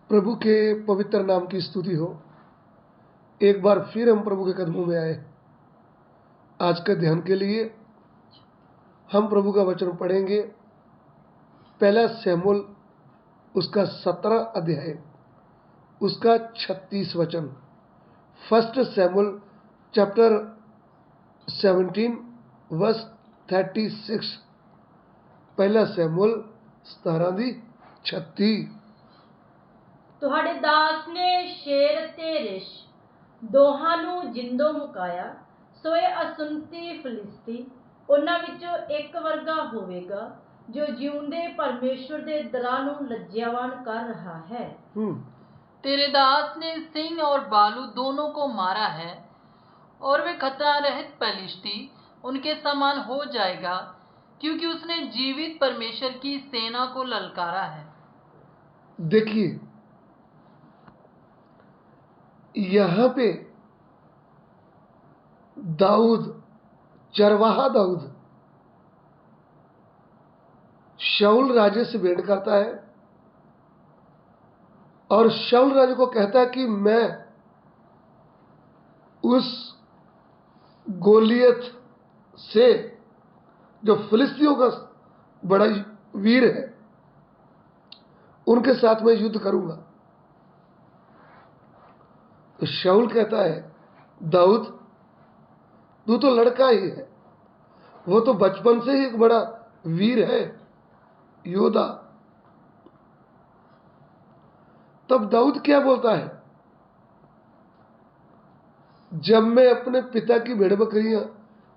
प्रभु के पवित्र नाम की स्तुति हो। एक बार फिर हम प्रभु के कदमों में आए। आज के ध्यान के लिए हम प्रभु का वचन पढ़ेंगे। पहला शमूएल उसका 17 अध्याय उसका 36 वचन। फर्स्ट शमूएल चैप्टर 17 वर्स 36। पहला शमूएल 17:36। ਤੁਹਾਡੇ ਦਾਸ ਨੇ ਸ਼ੇਰ ਤੇ ਰਿਸ਼ ਦੋਹਾਂ ਨੂੰ ਜਿੰਦੋ ਮੁਕਾਇਆ, ਸੋ ਇਹ ਅਸੁੰਤੀ ਫਲਿਸਤੀ ਉਹਨਾਂ ਵਿੱਚੋਂ ਇੱਕ ਵਰਗਾ ਹੋਵੇਗਾ ਜੋ ਜਿਉਂਦੇ ਪਰਮੇਸ਼ਵਰ ਦੇ ਦਰਾਂ ਨੂੰ लज्जावान कर रहा है। तेरे दास ने सिंह और बालू दोनों को मारा है, और वे खतरा रहित पलिश्ती उनके समान हो जाएगा, क्योंकि उसने जीवित परमेश्वर की सेना को ललकारा है। देखिए, यहां पे दाऊद, चरवाहा दाऊद शाऊल राजे से भेंट करता है और शाऊल राजे को कहता है कि मैं उस गोलियत से, जो फिलिस्तियों का बड़ा वीर है, उनके साथ मैं युद्ध करूंगा। तो शाऊल कहता है, दाऊद तू तो लड़का ही है, वो तो बचपन से ही एक बड़ा वीर है, योद्धा। तब दाऊद क्या बोलता है, जब मैं अपने पिता की भेड़ बकरियां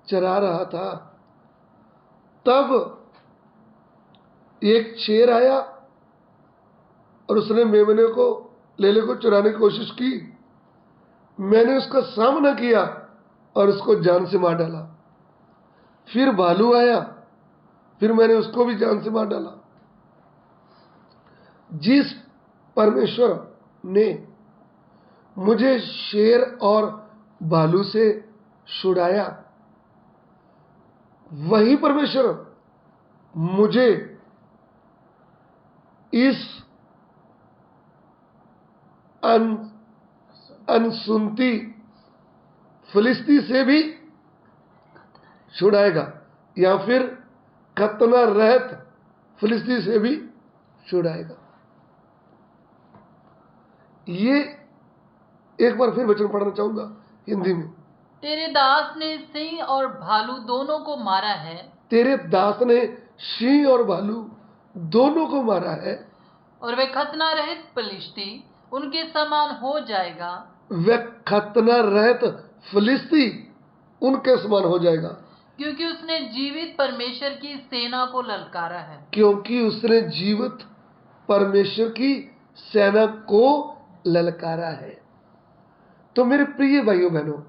चरा रहा था, तब एक शेर आया और उसने मेमने को, लेले को चुराने की कोशिश की। मैंने उसका सामना किया और उसको जान से मार डाला। फिर भालू आया, फिर मैंने उसको भी जान से मार डाला। जिस परमेश्वर ने मुझे शेर और भालू से छुड़ाया, वही परमेश्वर मुझे इस अनसुनती फिलिस्ती से भी छुड़ाएगा, या फिर खतना रहित फिलिस्ती से भी छुड़ाएगा। ये एक बार फिर वचन पढ़ना चाहूंगा हिंदी में। तेरे दास ने सिंह और भालू दोनों को मारा है। तेरे दास ने सिंह और भालू दोनों को मारा है, और वे खतना रहित फिलिस्ती उनके समान हो जाएगा। वे खतना रहित फिलिस्ती उनके समान हो जाएगा, क्योंकि उसने जीवित परमेश्वर की सेना को ललकारा है। क्योंकि उसने जीवित परमेश्वर की सेना को ललकारा है। तो मेरे प्रिय भाइयों बहनों,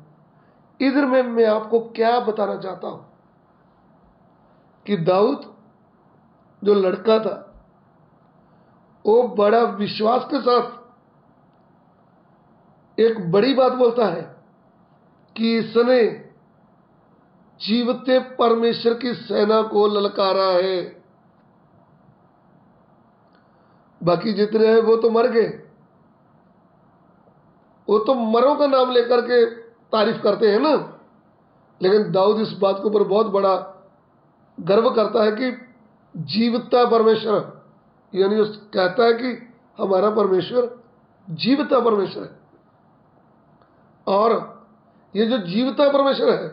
इधर में मैं आपको क्या बताना चाहता हूं कि दाऊद जो लड़का था, वो बड़ा विश्वास के साथ एक बड़ी बात बोलता है कि इसने जीवते परमेश्वर की सेना को ललकारा है। बाकी जितने हैं वो तो मर गए, वो तो मरों का नाम लेकर के तारीफ करते हैं ना। लेकिन दाऊद इस बात के ऊपर बहुत बड़ा गर्व करता है कि जीवता परमेश्वर, यानी उस कहता है कि हमारा परमेश्वर जीवता परमेश्वर है। और ये जो जीवता परमेश्वर है,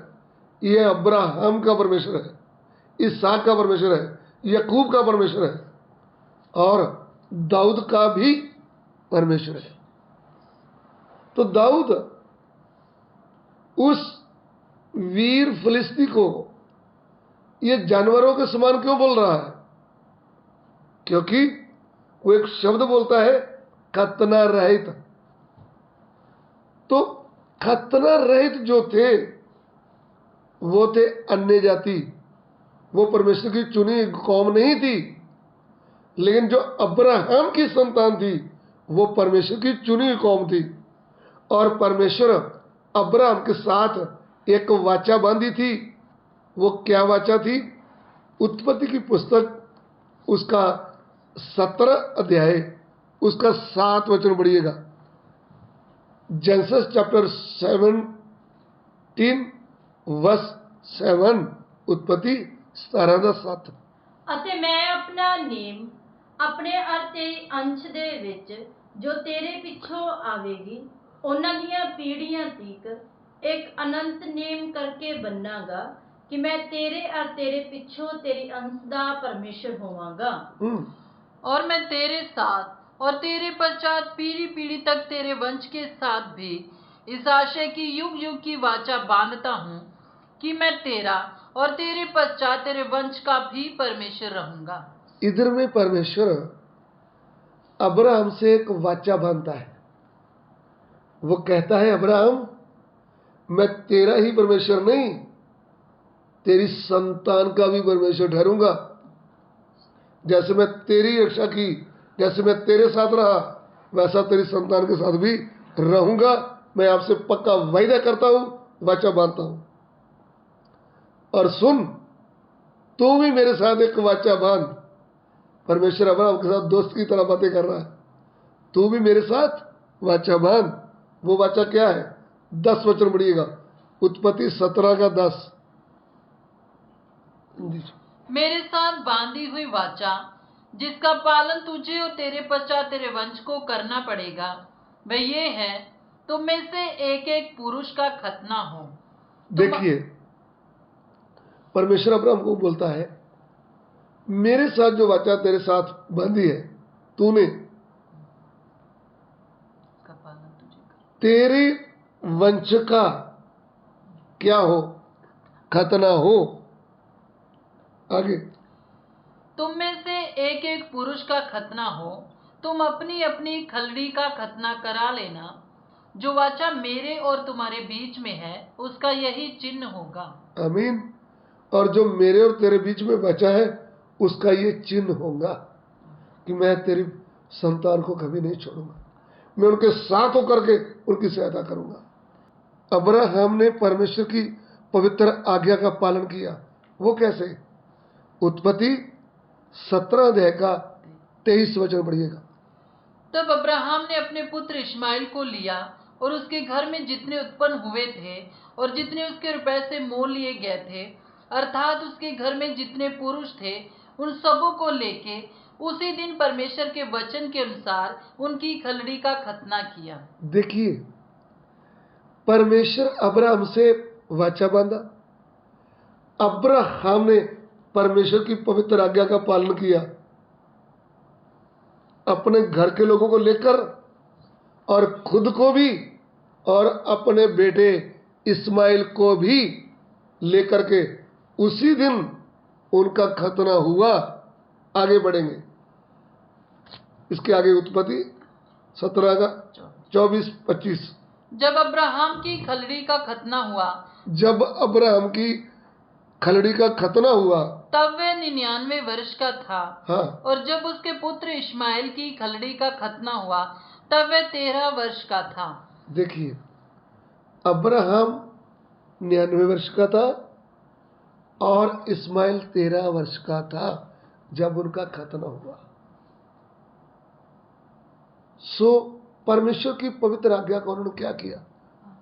ये अब्राहम का परमेश्वर है, इसहाक का परमेश्वर है, याकूब का परमेश्वर है, और दाऊद का भी परमेश्वर है। तो दाऊद उस वीर फिलिस्ती को ये जानवरों के समान क्यों बोल रहा है? क्योंकि वो एक शब्द बोलता है, खतना रहित। तो खतना रहित जो थे, वो थे अन्य जाति, वो परमेश्वर की चुनी कौम नहीं थी। लेकिन जो अब्राहम की संतान थी, वो परमेश्वर की चुनी कौम थी। और परमेश्वर अब्राहम के साथ एक वाचा बांधी थी। वो क्या वाचा थी? उत्पत्ति की पुस्तक उसका 17 अध्याय उसका 7 वचन पढ़िएगा। जेनेसिस चैप्टर 17 वर्स 7, उत्पत्ति 17:7। ਅਤੇ ਮੈਂ ਆਪਣਾ ਨੇਮ ਆਪਣੇ ਅਰ ਤੇਰੀ ਅੰਸ਼ ਦੇ ਵਿੱਚ ਜੋ ਤੇਰੇ ਪਿੱਛੋਂ ਆਵੇਗੀ ਉਹਨਾਂ ਦੀਆਂ ਪੀੜ੍ਹੀਆਂ ਤੀਕ ਇੱਕ ਅਨੰਤ ਨੇਮ ਕਰਕੇ ਬੰਨਾਂਗਾ ਕਿ ਮੈਂ ਤੇਰੇ ਅਰ ਤੇਰੇ ਪਿੱਛੋਂ ਤੇਰੀ ਅੰਸ਼ ਦਾ ਪਰਮੇਸ਼ਰ ਹੋਵਾਂਗਾ। और मैं तेरे साथ और तेरे पश्चात पीढ़ी पीढ़ी तक तेरे वंश के साथ भी इस आशय की युग युग की वाचा बांधता हूँ कि मैं तेरा और तेरे पश्चात तेरे वंश का भी परमेश्वर रहूंगा। इधर में परमेश्वर अब्राहम से एक वाचा बांधता है। वो कहता है, अब्राहम मैं तेरा ही परमेश्वर नहीं, तेरी संतान का भी परमेश्वर ठहरूंगा। जैसे मैं तेरी रक्षा की, जैसे मैं तेरे साथ रहा, वैसा तेरी संतान के साथ भी रहूंगा। मैं आपसे पक्का वायदा करता हूं, वाचा बांधता हूं। और सुन, तू भी मेरे साथ एक वाचा बांध। परमेश्वर अब्राहम के साथ दोस्त की तरह बातें कर रहा है। तू भी मेरे साथ वाचा बांध। वो वाचा क्या है? 10 वचन पढ़िएगा, उत्पत्ति 17:10। मेरे साथ बांधी हुई वाचा जिसका पालन तुझे और तेरे पश्चात तेरे वंश को करना पड़ेगा वह ये है, तुम में से एक एक पुरुष का खतना हो। देखिए, परमेश्वर अब्राहम को बोलता है, मेरे साथ जो वाचा तेरे साथ बांधी है तूने, तेरे वंश का क्या हो? खतना हो। आगे, तुम में से एक एक पुरुष का खतना हो। तुम अपनी अपनी खलड़ी का खतना करा लेना। जो वाचा मेरे और तुम्हारे बीच में है उसका यही चिन्ह होगा। आमीन। और जो मेरे और तेरे बीच में बचा है उसका ये चिन्ह होगा कि मैं तेरी संतान को कभी नहीं छोड़ूंगा, मैं उनके साथ होकर के उनकी सहायता करूंगा। अब्राहम ने परमेश्वर की पवित्र आज्ञा का पालन किया। वो कैसे? उत्पत्ति 17:23 वचन पढ़िएगा। तब अब्राहम ने अपने पुत्र इश्माइल को लिया और उसके घर में जितने उत्पन्न हुए थे और जितने उसके रुपए से मोल लिए गए थे, अर्थात उसके घर में जितने पुरुष थे, उन सबों को लेके उसी दिन परमेश्वर के वचन के अनुसार उनकी खलड़ी का खतना किया। देखिए, परमेश्वर अब्राहम से वाचा बांधा। अब्राहम ने परमेश्वर की पवित्र आज्ञा का पालन किया, अपने घर के लोगों को लेकर और खुद को भी और अपने बेटे इस्माइल को भी लेकर के उसी दिन उनका खतना हुआ। आगे बढ़ेंगे, इसके आगे उत्पत्ति 17:24-25। जब अब्राहम की खलड़ी का खतना हुआ, जब अब्राहम की खलड़ी का खतना हुआ तब वह 99 वर्ष का था। हाँ, और जब उसके पुत्र इश्माइल की खलड़ी का खतना हुआ तब वह 13 वर्ष का था। देखिए, अब्राहम 99 वर्ष का था और इस्माइल 13 वर्ष का था जब उनका खतना हुआ। सो परमेश्वर की पवित्र आज्ञा का उन्होंने क्या किया?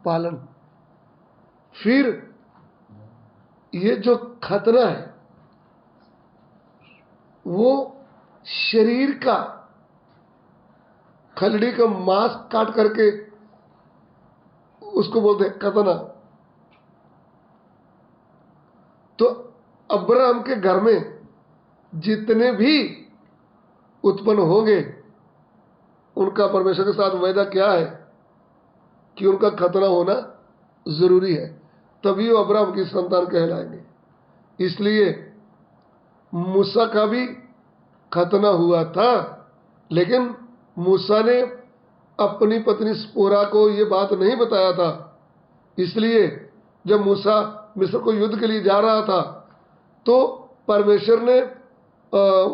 पालन। फिर ये जो खतना है वो शरीर का, खलड़ी का मांस काट करके उसको बोलते हैं खतना। तो अब्राहम के घर में जितने भी उत्पन्न होंगे उनका परमेश्वर के साथ वायदा क्या है कि उनका खतना होना जरूरी है, तभी वो अब्राहम की संतान कहलाएंगे। इसलिए मूसा का भी खतना हुआ था, लेकिन मूसा ने अपनी पत्नी सिप्पोरा को ये बात नहीं बताया था। इसलिए जब मूसा मिस्र को युद्ध के लिए जा रहा था तो परमेश्वर ने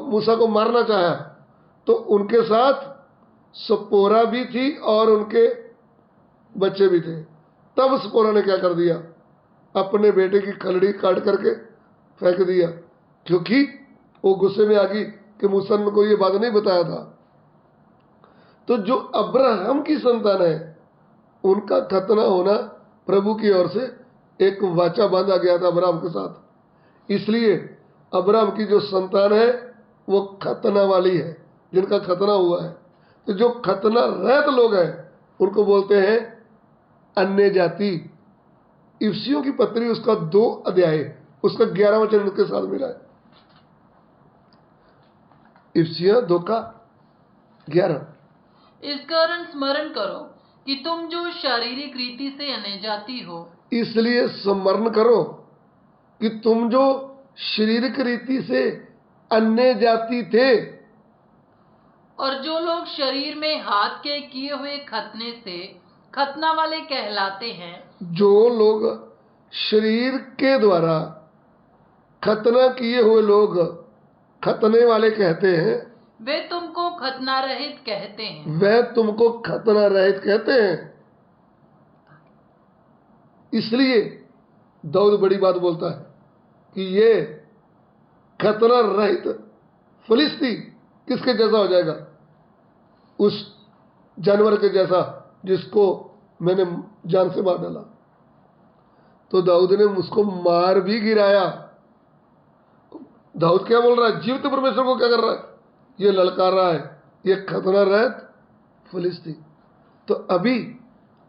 मूसा को मारना चाहा, तो उनके साथ सिप्पोरा भी थी और उनके बच्चे भी थे। तब सिप्पोरा ने क्या कर दिया? अपने बेटे की खलड़ी काट करके फेंक दिया, क्योंकि वो गुस्से में आ गई कि मूसा ने को ये बात नहीं बताया था। तो जो अब्राहम की संतान है उनका खतना होना प्रभु की ओर से एक वाचा बांधा गया था अब्राहम के साथ। इसलिए अब्राहम की जो संतान है वो खतना वाली है, जिनका खतना हुआ है। तो जो खतना रहित लोग हैं उनको बोलते हैं अन्य जाति। इफ्सियों की पत्री उसका 2 अध्याय उसका 11 वचन उनके साथ मिला है। इफ्सियों 2 का 11। इस कारण स्मरण करो कि तुम जो शारीरिक रीति से अन्य जाति हो, इसलिए स्मरण करो कि तुम जो शारीरिक रीति से अन्य जाति थे, और जो लोग शरीर में हाथ के किए हुए खतने से खतना वाले कहलाते हैं, जो लोग शरीर के द्वारा खतना किए हुए लोग खतने वाले कहते हैं, वे तुमको खतना रहित कहते हैं। वह तुमको खतना रहित कहते हैं। इसलिए दाऊद बड़ी बात बोलता है कि ये खतना रहित फिलिस्ती किसके जैसा हो जाएगा? उस जानवर के जैसा जिसको मैंने जान से मार डाला। तो दाऊद ने उसको मार भी गिराया। दाऊद क्या बोल रहा है? जीवित परमेश्वर को क्या कर रहा है? ये ललकार रहा है, ये खतना रहित फिलिस्ती। तो अभी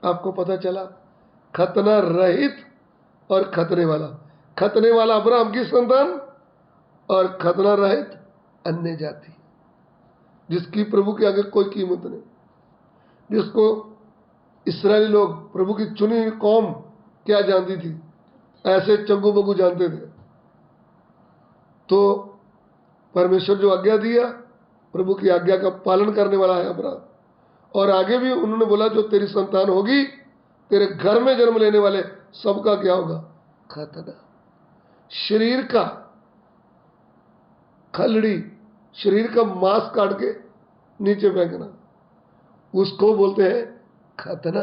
आपको पता चला खतना रहित और खतने वाला। खतने वाला अब्राहम की संतान और खतना रहित अन्य जाति, जिसकी प्रभु के आगे कोई कीमत नहीं, जिसको इस्राएली लोग प्रभु की चुनी हुई कौम क्या जानती थी, ऐसे चंगू बगू जानते थे। तो परमेश्वर जो आज्ञा दिया, प्रभु की आज्ञा का पालन करने वाला है अब्राहम। और आगे भी उन्होंने बोला जो तेरी संतान होगी, तेरे घर में जन्म लेने वाले सबका क्या होगा? खतना। शरीर का खलड़ी, शरीर का मांस काट के नीचे फेंकना, उसको बोलते हैं खतना।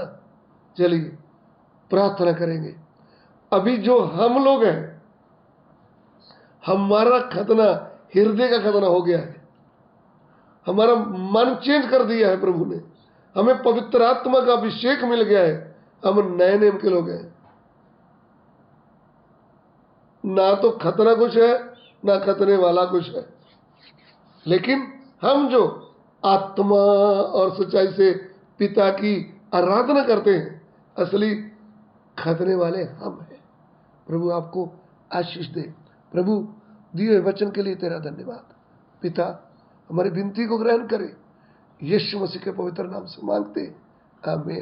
चलिए प्रार्थना करेंगे। अभी जो हम लोग हैं, हमारा खतना हृदय का खतना हो गया है। हमारा मन चेंज कर दिया है प्रभु ने, हमें पवित्र आत्मा का अभिषेक मिल गया है। हम नए नेम के लोग हैं। ना तो खतना कुछ है, ना खतने वाला कुछ है, लेकिन हम जो आत्मा और सच्चाई से पिता की आराधना करते हैं, असली खतने वाले हम हैं। प्रभु आपको आशीष दे। प्रभु दिए हुए वचन के लिए तेरा धन्यवाद। पिता हमारी विनती को ग्रहण करे, यीशु मसीह के पवित्र नाम से मांगते, आमीन।